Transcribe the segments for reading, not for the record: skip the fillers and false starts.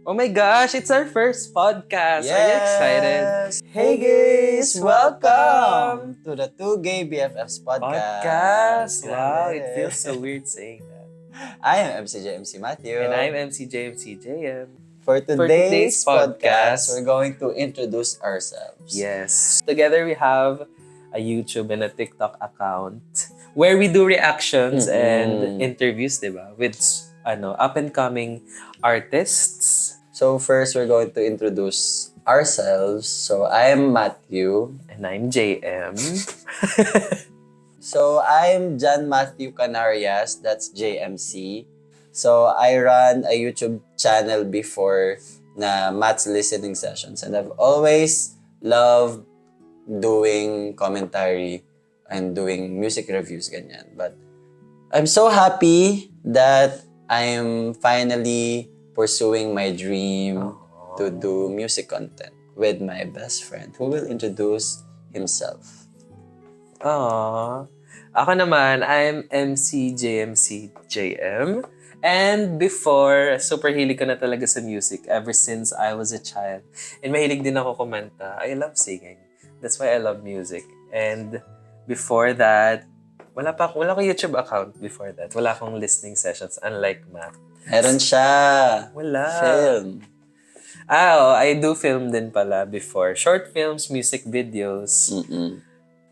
Oh my gosh, it's our first podcast. Are you excited? Hey guys! Welcome to the Two Gay BFFs podcast. Wow, it Grabe. feels so weird saying that. I am MC Matthew. And I'm MCJM. For today's podcast, we're going to introduce ourselves. Yes. Together we have a YouTube and a TikTok account where we do reactions and interviews, diba? With up-and-coming artists. So first, we're going to introduce ourselves. So I'm Matthew. And I'm JM. So I'm John Matthew Canarias. That's JMC. So I run a YouTube channel before na Matt's Listening Sessions. And I've always loved doing commentary and doing music reviews, ganyan. But I'm so happy that I'm finally pursuing my dream to do music content with my best friend who will introduce himself. Aww. Ako naman, I'm MCJM. And before, super hilig ko na talaga sa music ever since I was a child. And mahilig din ako kumanta. I love singing. That's why I love music. And before that, wala akong YouTube account before that. Wala akong listening sessions, unlike Matt. Meron siya. Wala. Film. I do film din pala before. Short films, music videos.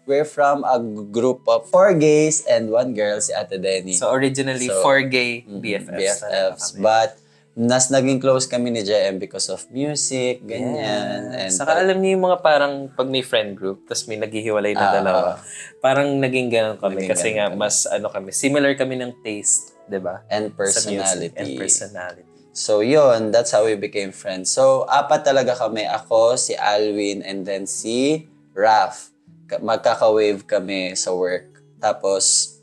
We're from a group of 4 gays and 1 girl, si Ate Denny. So originally, 4 gay BFFs. BFFs. But naging close kami ni JM because of music, ganyan. And saka alam niyo yung mga parang pag may friend group, tapos may naghihiwalay na dalawa. Parang naging ganun kami kasi nga mas kami, similar kami ng taste, di ba? And personality. And personality. So yun, that's how we became friends. So 4 talaga kami. Ako, si Alwin, and then si Raph. Magkaka-wave kami sa work. Tapos,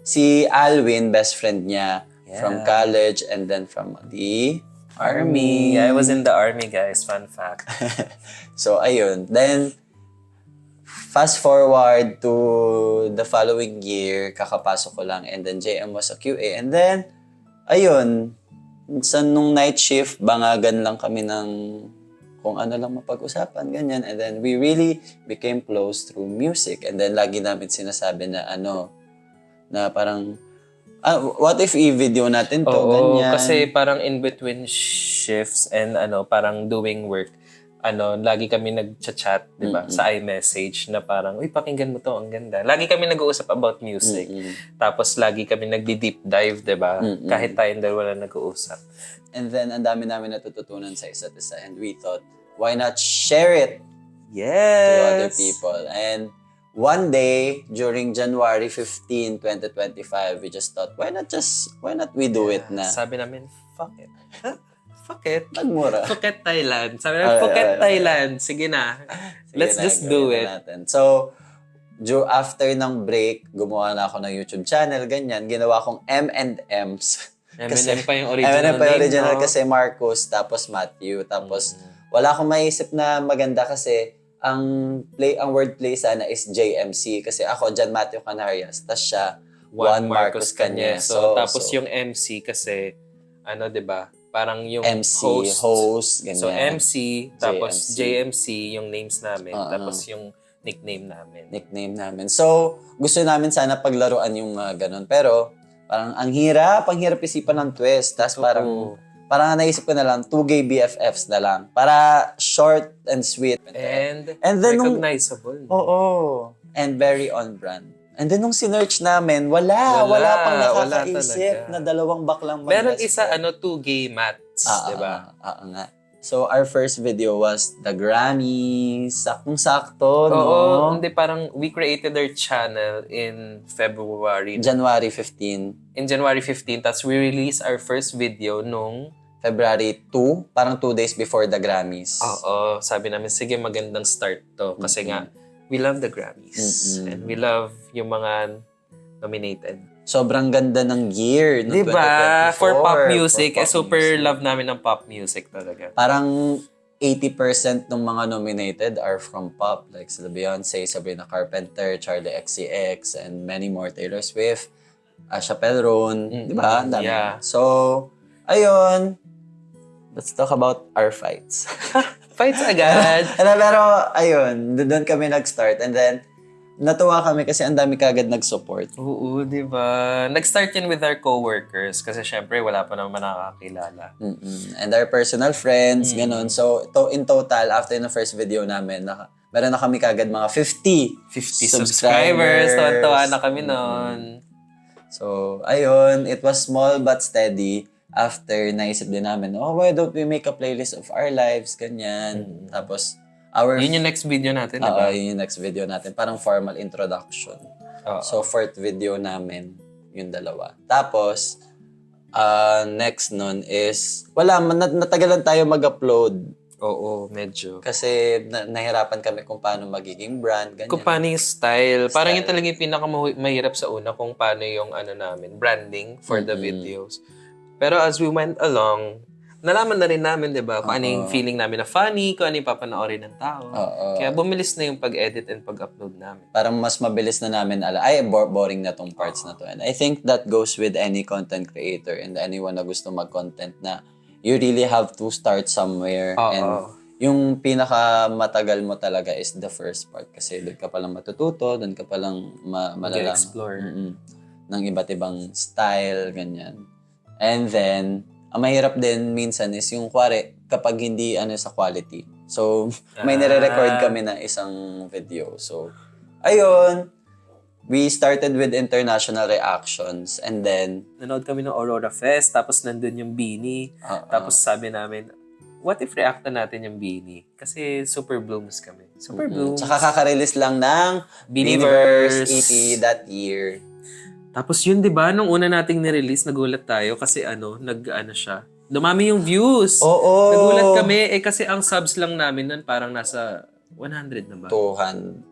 si Alwin, best friend niya from college and then from the army. I was in the army, guys. Fun fact. So, ayun. Then, fast forward to the following year, kakapasok ko lang. And then, JM was a QA. And then, ayun, nung night shift, bangagan lang kami ng kung ano lang mapag-usapan, ganyan. And then, we really became close through music. And then, lagi namin sinasabi na na parang, what if i-video natin to, ganyan. Kasi parang in between shifts and parang doing work, lagi kami nag-chat, di ba? Sa iMessage na parang, uy, pakinggan mo to, ang ganda. Lagi kami nag-uusap about music. Tapos lagi kami nagdi-deep dive, di ba? Kahit tayong dalawa na nag-uusap. And then, ang dami namin natututunan sa isa't isa. And we thought, why not share it to other people? And one day, during January 15, 2025, we just thought, why not we do it na? Sabi namin, fuck it. Fuck it. Nagmura. Phuket, Thailand. Sabi namin, Phuket, Thailand. Sige na. Let's just do it. Natin. So, after ng break, gumawa na ako ng YouTube channel, ganyan. Ginawa kong M&M's. M&M pa yung original M&M pa yung original name, no? kasi Marcos, tapos Matthew, tapos wala akong maisip na maganda kasi ang wordplay sana is JMC kasi ako, John Matthew Canarias, tas siya, Juan Marcos Cañez. So, tapos yung MC kasi, diba? Parang yung MC, host, ganyan. So, MC, tapos JMC, yung names namin, tapos yung nickname namin. So, gusto namin sana paglaruan yung ganun. Pero, parang ang hirap isipan ng twist. Tapos parang naisip ko na lang, 2 gay BFFs na lang. Para short and sweet. And then recognizable. And very on brand. And then nung sinearch namin, wala pang nakakaisip na dalawang baklang meron isa, 2 gay mats. Diba? Nga. So, our first video was the Grammys. Saktong-sakto, no? Oo, hindi, parang we created our channel in January 15. In January 15, tapos we released our first video nung February 2, parang 2 days before the Grammys. Oo, sabi namin, sige, magandang start to. Kasi nga, we love the Grammys. And we love yung mga nominated. Sobrang ganda ng year no, diba? 2024. For pop music, super love namin ng pop music talaga. Parang 80% ng mga nominated are from pop. Like sila Beyonce, Sabrina Carpenter, Charli XCX, and many more. Taylor Swift, Chappelle Roan, di ba? Yeah. So, ayun. let's talk about our fights. Fights agad. Pero, ayun, doon kami nag-start. And then, natuwa kami kasi ang dami kagad nag-support. Oo, di ba? Nag-start yan with our coworkers kasi syempre wala pa naman nakakakilala. And our personal friends, ganun. So, in total, after the first video namin, meron na kami kagad mga 50 subscribers. Tawa-tawa na kami noon. So, ayun, it was small but steady. After, naisip din namin, why don't we make a playlist of our lives, ganyan. Tapos, yun yung next video natin, di ba? Yun yung next video natin. Parang formal introduction. So, fourth video namin, yung dalawa. Tapos, next nun is, natagalan tayo mag-upload. Oo, medyo. Kasi nahirapan kami kung paano magiging brand, ganyan. Kung paano yung style. Parang yun talaga yung pinakamahirap sa una kung paano yung branding for the videos. Pero as we went along, nalaman na rin namin, di ba, kung ano yung feeling namin na funny, kung ano yung papanoorin ng tao. Kaya bumilis na yung pag-edit and pag-upload namin. Parang mas mabilis na namin boring na tong parts na to. And I think that goes with any content creator and anyone na gusto mag-content na you really have to start somewhere. And yung pinaka-matagal mo talaga is the first part. Kasi doon ka palang matututo, doon ka palang malalaman. Explore. Ng iba't ibang style, ganyan. And then, ang mahirap din minsan is yung kapag hindi sa quality. So, may nire-record kami na isang video. So, ayun. We started with international reactions and then... Nanood kami ng Aurora Fest, tapos nandun yung Beanie. Tapos sabi namin, what if reacta natin yung Beanie? Kasi super blooms kami. Super blooms. Tsaka kaka-release lang ng Beanieverse EP that year. Tapos yun, di ba, nung una nating nirelease, nagulat tayo kasi siya. Dumami yung views. Oo. Nagulat kami, kasi ang subs lang namin nun parang nasa 100 na ba? 200.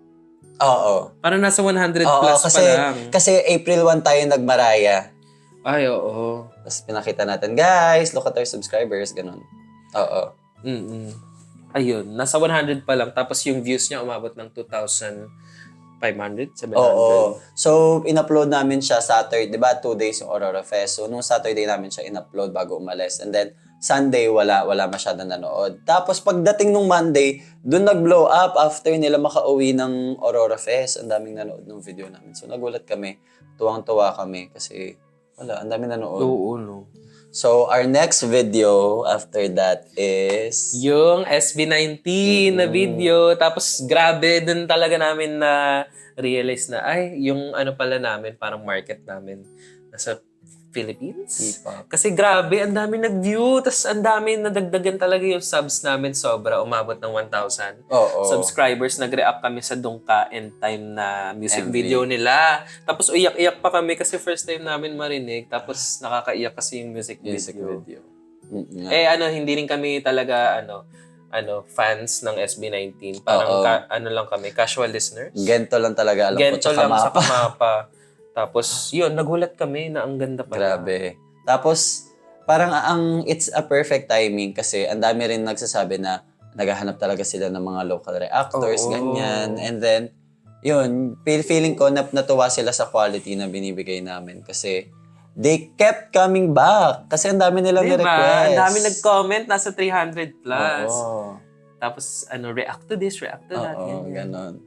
Oo. Parang nasa 100 plus kasi, pa lang. Kasi April 1 tayo nagmaraya. Ay, oo. Tapos pinakita natin, guys, look at our subscribers, ganun. Oo. Ayun, nasa 100 pa lang. Tapos yung views niya umabot ng 2,500, 700. Oo. So, in-upload namin siya Saturday, di ba? 2 days yung Aurora Fest. So, nung Saturday namin siya in-upload bago umalis. And then, Sunday, wala masyadong nanood. Tapos, pagdating nung Monday, dun nag-blow up after nila makauwi ng Aurora Fest. Ang daming nanood ng video namin. So, nagulat kami. Tuwang-tuwa kami kasi, ang daming nanood. Oo, no. So, our next video after that is... Yung SB19 na video. Tapos, grabe, dun talaga namin na realize na, yung pala namin, parang market namin, nasa Philippines. Kasi grabe, ang dami nag-view. Tapos, ang dami nadagdagan talaga yung subs namin. Sobra, umabot ng 1,000 subscribers. Nag-react kami sa Dungka and Time na music video nila. Tapos, uyak-iyak pa kami kasi first time namin marinig. Tapos, nakakaiyak kasi yung music video. Hindi rin kami talaga, fans ng SB19. Parang, lang kami, casual listeners. Gento lang talaga alam ko. Gento lang sa Mapa. Tapos, yun, nagulat kami na ang ganda pala. Grabe. Tapos, parang it's a perfect timing kasi ang dami rin nagsasabi na naghahanap talaga sila ng mga local reactors, ganyan. And then, yun, feeling ko natuwa sila sa quality na binibigay namin kasi they kept coming back kasi ang dami nilang request. Ang dami nag-comment, nasa 300 plus. Tapos, react to this, react to that. Ganon.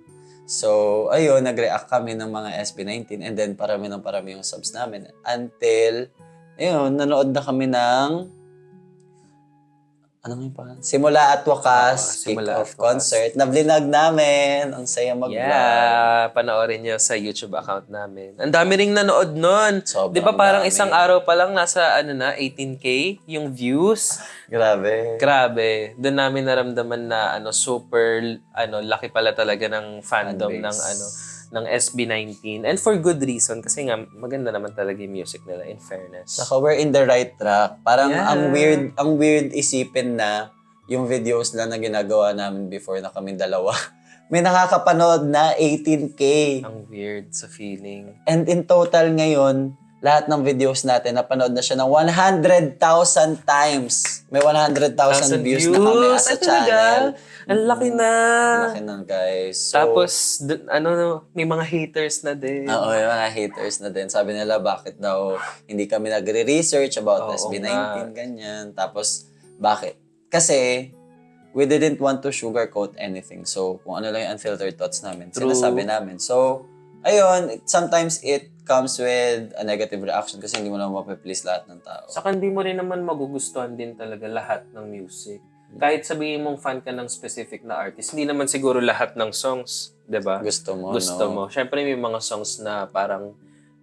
So, ayun, nag-react kami ng mga SB19 and then parami yung subs namin. Until, ayun, nanood na kami ng Simula at Wakas, kick-off concert. Na-vlog namin. Ang saya mag-vlog. Yeah, panoorin nyo sa YouTube account namin. Ang dami ring nanood nun. Di ba parang isang araw pa lang nasa 18K yung views? Grabe. Doon namin naramdaman na super laki pala talaga ng fandom ng SB19. And for good reason kasi nga maganda naman talaga yung music nila in fairness. Saka we're in the right track. Parang ang weird isipin na yung videos na ginagawa namin before na kaming dalawa. May nakakapanood na 18K. Ang weird sa feeling. And in total ngayon, lahat ng videos natin, napanood na siya ng 100,000 times. May 100,000 views na kami as a channel. Ang laki na. Laki na, guys. So, tapos, may mga haters na din. Oo, may mga haters na din. Sabi nila, bakit daw hindi kami nagre-research about SB19, ganyan. Tapos, Bakit? Kasi, we didn't want to sugarcoat anything. So, kung ano lang yung unfiltered thoughts namin, True. sinasabi namin. So, ayun, sometimes it comes with a negative reaction kasi hindi mo naman mapiplease lahat ng tao. Saka hindi mo rin naman magugustuhan din talaga lahat ng music. Kahit sabihin mong fan ka ng specific na artist, hindi naman siguro lahat ng songs, 'di ba? Gusto mo, Gusto no? mo. Syempre may mga songs na parang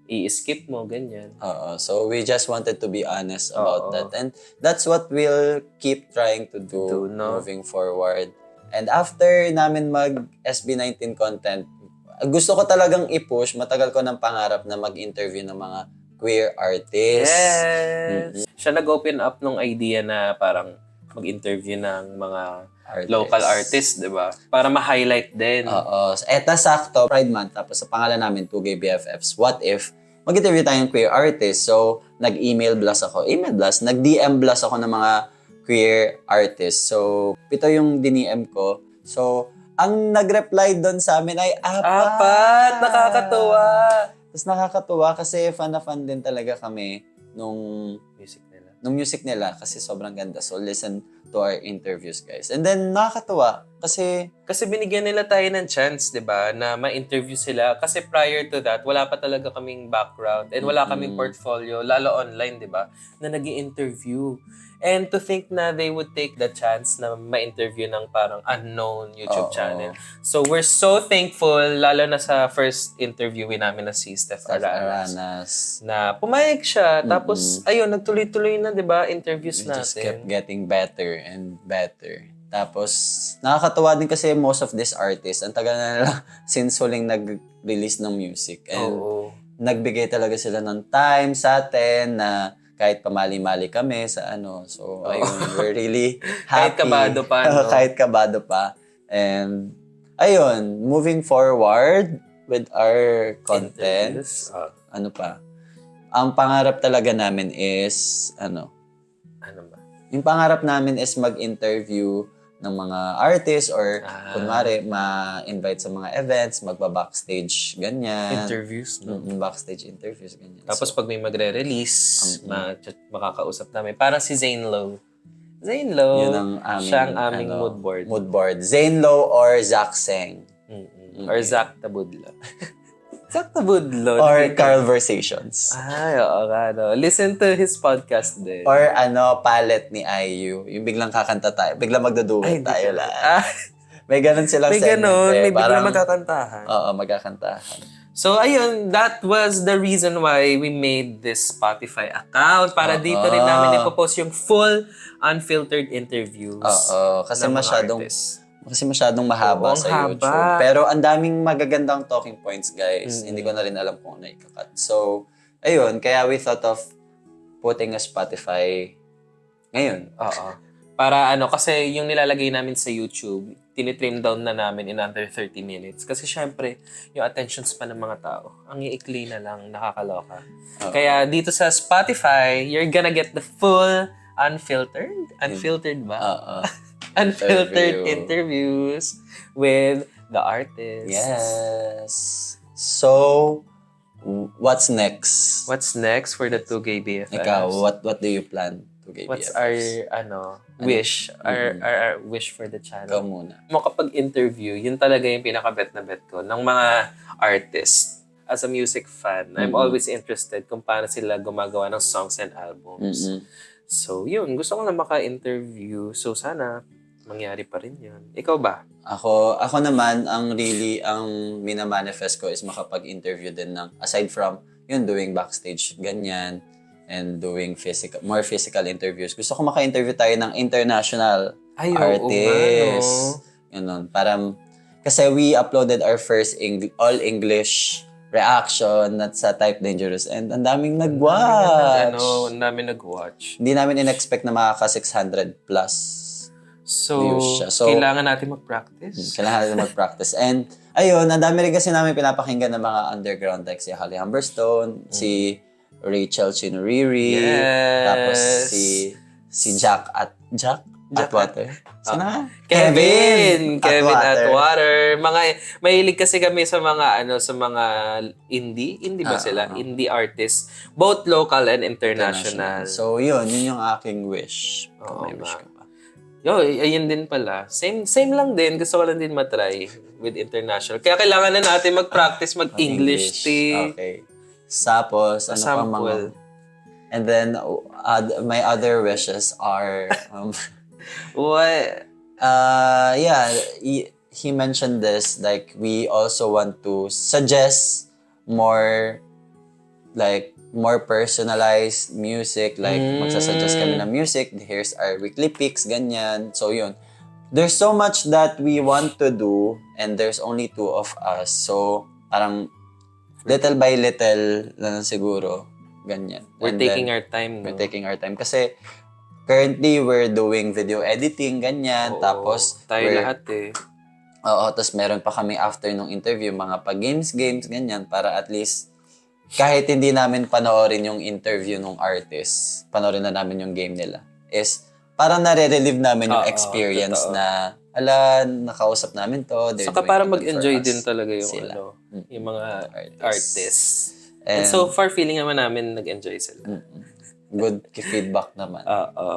i-skip mo, ganyan. Oo. So, we just wanted to be honest about Oo. that. And that's what we'll keep trying to do no? moving forward. And after namin mag-SB19 content, gusto ko talagang i-push, matagal ko ng pangarap na mag-interview ng mga queer artists. Yes! Siya nag-open up nung idea na parang mag-interview ng mga Artists. local artists, di ba? Para ma-highlight din. Oo. Eto sakto, Pride Month, tapos sa pangalan namin, 2Gay BFFs, what if mag-interview tayong queer artists? So, nag-email blast ako. Email blast? Nag-DM blast ako ng mga queer artists. So, 7 yung diniem ko. So, ang nag-reply doon sa amin ay 4. Nakakatuwa! Tapos nakakatuwa kasi fan na fan din talaga kami nung music nila kasi sobrang ganda. So, listen to our interviews, guys. And then, nakakatuwa kasi binigyan nila tayo ng chance, di ba, na ma-interview sila. Kasi prior to that, wala pa talaga kaming background and wala kaming portfolio, lalo online, di ba, na nag-i-interview. And to think na they would take the chance na ma-interview ng parang unknown YouTube channel. So, we're so thankful, lalo na sa first interview namin na si Steph Aranas. Na pumayag siya. Tapos, ayun, nagtuloy-tuloy na, di ba, interviews we just kept natin. getting better and better. Tapos, nakakatuwa din kasi most of these artists, ang tagal na nila since huling nag-release ng music. And nagbigay talaga sila ng time sa atin na kahit pamali-mali kami sa ano. So, ayun, we're really happy. Kahit kabado pa, no? Kahit kabado pa. And, ayun, moving forward with our content, ano pa? Ang pangarap talaga namin is, ano ba? Yung pangarap namin is mag-interview ng mga artists or kunwari, ma-invite sa mga events, magba-backstage, ganyan. Interviews, no? Backstage interviews, ganyan. Tapos pag may magre-release, makakausap namin. Parang si Zane Lowe. Zane Lowe, yun ang aming, siya ang aming mood board. Mood board. Zane Lowe or Zach Seng. Or Zach Tabudlo. Zach Tabudlo. Or Conversations. Ay, oo nga, no. Listen to his podcast din. Or Palette ni IU. Yung biglang kakanta tayo. Biglang magduduet tayo lang. May ganun silang may segment. May biglang magkakantahan. Oo, magkakantahan. So, ayun, that was the reason why we made this Spotify account para dito rin namin ipopost yung full unfiltered interviews. Oo, kasi masyadong mahaba ang sa haba. YouTube. Pero ang daming magagandang talking points, guys. Hindi ko na rin alam kung ano ikakat. So, ayun, kaya we thought of putting a Spotify ngayon. Oo. Para kasi yung nilalagay namin sa YouTube, tinitrim down na namin in under 30 minutes. Kasi syempre, yung attention span ng mga tao, ang iikli na lang, nakakaloka. Kaya dito sa Spotify, you're gonna get the full unfiltered ba? Unfiltered interviews with the artists. Yes. So, what's next? What's next for the 2Gay BFFs? Ikaw, what do you plan, 2Gay BFFs? What's our wish? Our wish for the channel? Ikaw muna. Makapag-interview, yun talaga yung pinaka-bet na bet ko ng mga artists. As a music fan, I'm always interested kung paano sila gumagawa ng songs and albums. So, yun. Gusto ko na maka-interview. So, sana mangyari pa rin yun. Ikaw ba? Ako naman, ang minamanifest ko is makapag-interview din ng, aside from, yun, doing backstage, ganyan, and doing more physical interviews. Gusto ko maka-interview tayo ng international artists. Yun, kasi we uploaded our first all-English reaction at sa Type Dangerous and ang daming nag-watch. Ang daming nag-watch. Hindi namin in-expect na makaka 600 plus. So, So, kailangan natin mag-practice. And, ayun, ang dami rin kasi namin pinapakinggan ng mga underground like si Holly Humberstone, si Rachel Chinuriri, tapos si Jack Atwater. Sino? Kevin Atwater. Atwater. Mga mahilig kasi kami sa mga sa mga indie ba sila? Indie artists, both local and international. So, yun yung aking wish. Kung Oo may wish nga. ka pa. Ayun din pala. Same lang din. Gusto ko lang din matry with international. Kaya kailangan na natin mag-practice mag-English. Okay. Tapos, ano pa mga... Sample. And then, my other wishes are... What? yeah, he mentioned this, like, we also want to suggest more, like, more personalized music, like, magsasuggest kami ng music, here's our weekly picks, ganyan. So, yun. There's so much that we want to do, and there's only 2 of us. So, parang, little by little lang siguro, ganyan. We're taking our time, no? We're taking our time. Kasi, currently, we're doing video editing, ganyan. Oo, Tapos, tayo lahat eh. Oo, tapos meron pa kami after nung interview, mga pa-games, ganyan, para at least, kahit hindi namin panoorin yung interview nung artist, panoorin na namin yung game nila, is parang nare-relive namin yung experience totoo. na, nakausap namin to. Saka para mag-enjoy din talaga yung sila. yung mga artists. And And so far, feeling naman namin nag-enjoy sila. Good feedback naman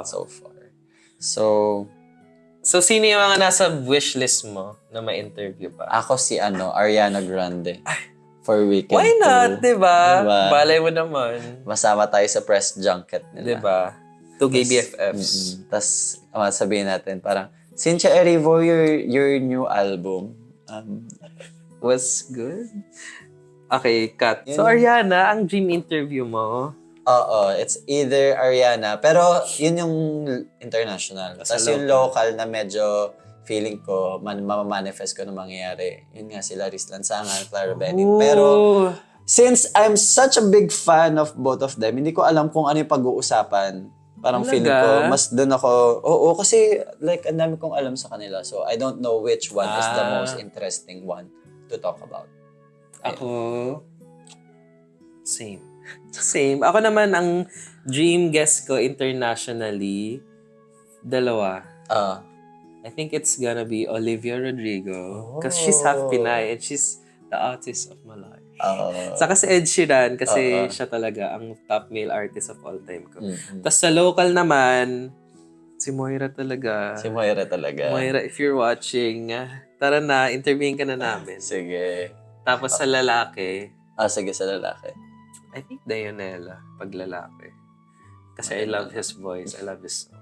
so far. So, sino yung mga nasa wishlist mo na ma-interview pa? Ako si Ariana Grande. For Weekend Why not? 2. Diba? Diba? Balay mo naman. Masama tayo sa press junket nila. Diba? Two gay BFFs. Tapos, sabihin natin, parang, Cynthia Erivo, your new album Was good? Okay, cut. So, Ariana, ang dream interview mo? Oo, it's either Ariana, pero yun yung international. Tapos yung local na medyo feeling ko, mamamanifest ko na mangyayari. Yun nga sila, Riz Lansangan, Clara Bennett. Pero, since I'm such a big fan of both of them, hindi ko alam kung ano yung pag-uusapan. Parang feeling ko, mas doon ako, kasi like, ang dami kong alam sa kanila. So, I don't know which one is the most interesting one to talk about. Ako, same. Ako naman, ang dream guest ko internationally, 2. I think it's gonna be Olivia Rodrigo. Because she's half Pinay and she's the artist of my life. Saka si Ed Sheeran kasi siya talaga ang top male artist of all time ko. Tapos sa local naman, si Moira talaga. Moira, if you're watching, tara na, interviewin ka na namin. Sige. Tapos sa lalaki, Sige sa lalaki. I think Dionela, pag lalaki. Kasi I love his voice, I love his song.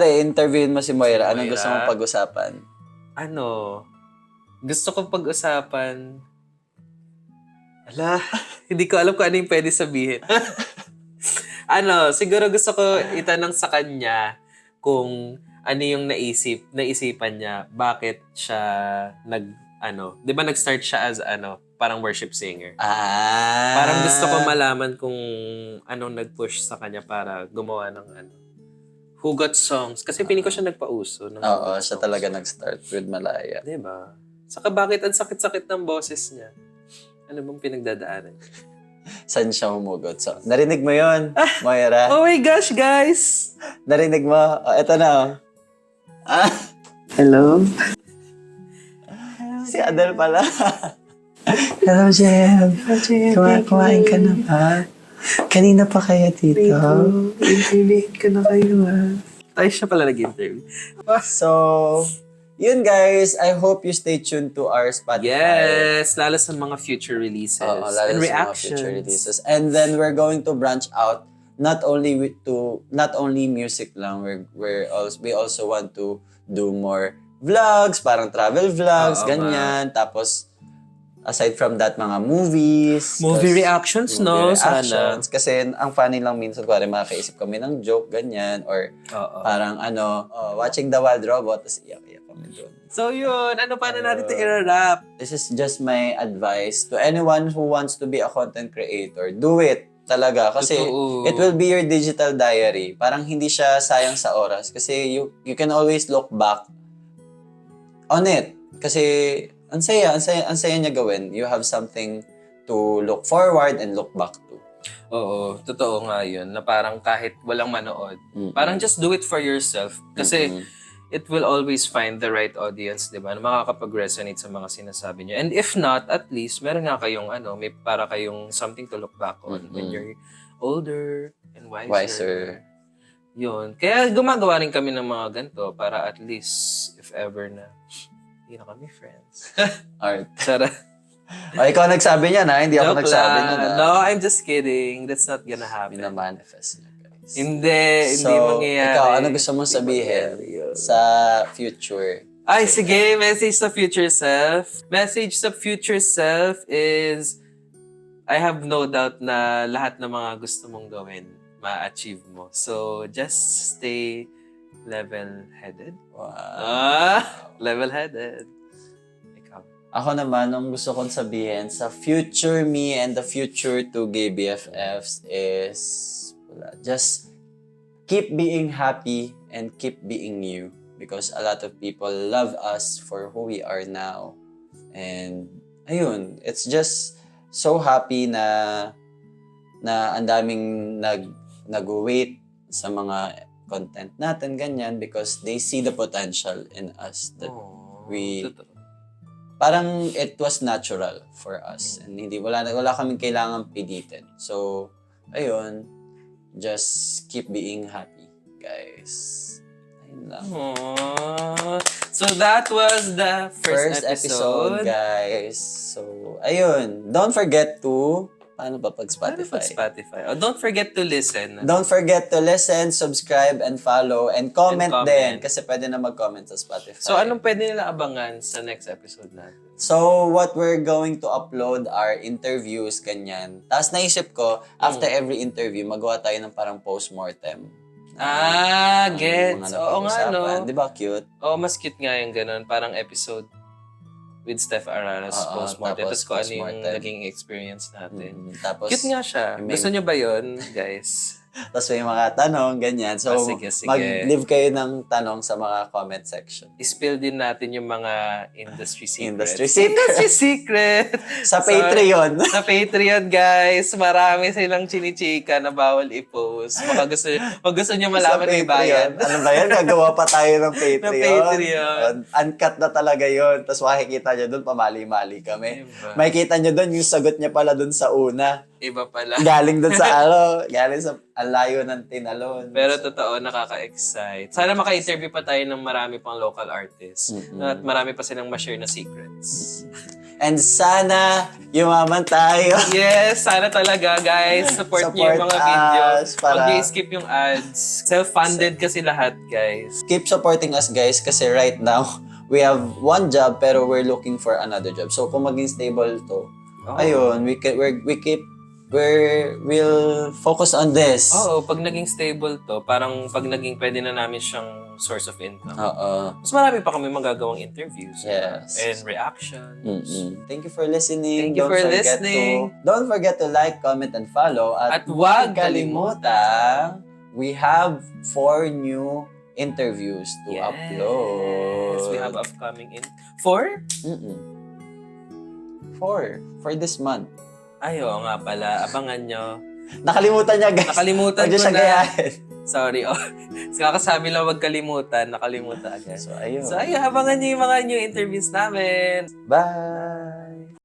Interviewin mo si Moira. Anong gusto mong pag-usapan? Gusto kong pag-usapan, hindi ko alam kung ano yung pwede sabihin. Siguro gusto ko itanong sa kanya kung ano yung naisipan niya, bakit siya di ba nag-start siya as parang worship singer. Parang gusto ko malaman kung anong nag-push sa kanya para gumawa ng hugot songs. Kasi piling ko siya nagpauso. Oo, siya talaga nag-start with Malaya. Diba? Saka bakit ang sakit-sakit ng boses niya? Ano bang pinagdadaanan niya? Saan siya humugot? So, narinig mo yun, Moira? Oh my gosh, guys! Narinig mo? Eto na. Hello? Si Adele pala. Hello, Jem. Kumain ka na ba? Kanina pa kaya dito? Interview ka na kayo, Ay, siya pala nag-interview. So, yun guys, I hope you stay tuned to our Spotify. Yes, lalo sa mga future releases and reactions. And then we're going to branch out not only music lang. We also want to do more vlogs, parang travel vlogs, ganyan. Tapos aside from that, mga movies. Movie reactions, no? Sana. Kasi ang funny lang minsan, kuwari makakaisip kami ng joke, ganyan. Or parang watching The Wild Robot, tapos iyak-iyak kami doon. So yun, ano pa na natin ito i-wrap? This is just my advice to anyone who wants to be a content creator. Do it talaga. Kasi it will be your digital diary. Parang hindi siya sayang sa oras. Kasi you can always look back on it. Kasi ang saya niya gawin. You have something to look forward and look back to. Oo, totoo nga yun. Na parang kahit walang manood, parang just do it for yourself. Kasi it will always find the right audience, di ba? Na makakapag-resonate sa mga sinasabi niyo. And if not, at least, meron nga kayong, may para kayong something to look back on when you're older and wiser. Wiser. Yun. Kaya gumagawa rin kami ng mga ganito para at least, if ever na, hindi na kami friends. Art. Sarah. O, ikaw nagsabi niya na, hindi ako Joke nagsabi lang. niya na. No, I'm just kidding. That's not gonna happen. Minamanifest niya, guys. Hindi mangyayari. Ikaw, ano gusto mong sabihin Hindi mangyayari yun. sa future? Ay, sige, message sa future self. Message sa future self is, I have no doubt na lahat ng mga gusto mong gawin, ma-achieve mo. So, just stay level-headed. Wow. Level-headed. Ikaw. Ako naman, ang gusto kong sabihin sa future me and the future two gay BFFs is, just keep being happy and keep being you. Because a lot of people love us for who we are now. And, ayun, it's just so happy na ang daming nag-wait sa mga content natin, ganyan, because they see the potential in us that Totoo. parang it was natural for us. And wala kaming kailangan pilitin. So, ayun, just keep being happy, guys. Ayun lang. Aww. So that was the first episode, guys. So, ayun. Don't forget to, paano ba pag Spotify? Spotify. Oh, don't forget to listen. Don't forget to listen, subscribe, and follow, and comment And comment. din. Kasi pwede na mag-comment sa Spotify. So, anong pwede nila abangan sa next episode natin? So, what we're going to upload are interviews, ganyan. Tapos naisip ko, after every interview, magawa tayo ng parang post-mortem. Gets. Oo nga, no? Di ba cute? Oo, mas cute nga yung ganun. Parang episode with Steph Araras post-mortem. Tapos Tapos kung ano yung post-mortem. naging experience natin. Tapos, Cute nga siya. may- Gusto nyo ba yun, guys? tapos may mga tanong, ganyan. So, Sige. mag-leave kayo ng tanong sa mga comment section. I-spill din natin yung mga industry secrets. Industry secret. Industry secret! Sa Patreon. Sa Patreon, guys. Marami silang chinichika na bawal i-post. Pag gusto nyo malaman may bayan. Ano ba yan? Gagawa pa tayo ng Patreon. Ng Patreon. Uncut na talaga yon. Tapos makikita nyo doon, pamali-mali kami. Diba? Makikita nyo doon, yung sagot niya pala doon sa una. Iba pala. Galing doon sa galing sa alayo ng tinalon. Pero totoo, nakaka-excite. Sana maka-interview pa tayo ng marami pang local artists. At marami pa silang ma-share na secrets. And sana yumaman tayo. Yes, sana talaga, guys. Support niyo yung mga video. us para- Mag-skip yung ads. Self-funded kasi lahat, guys. Keep supporting us, guys, kasi right now, we have one job pero we're looking for another job. So kung maging stable to, ayun, we'll focus on this. Oo, pag naging stable to, parang pag naging pwede na namin siyang source of income. Oo. Mas marami pa kami magagawang interviews. Yes. And reactions. Thank you for listening. Thank you for listening. Don't forget to like, comment, and follow. At huwag kalimutan, we have 4 new interviews to upload. Yes, we have upcoming 4? 4 for this month. Ay, oo nga pala. Abangan nyo. Nakalimutan niya, guys. Nakalimutan Huwag niyo ko siya na. gayahin. Sorry. Oh. Kakasabi lang wag kalimutan. Nakalimutan agad. So, ayun. So, ayun. Abangan nyo yung mga new interviews namin. Bye!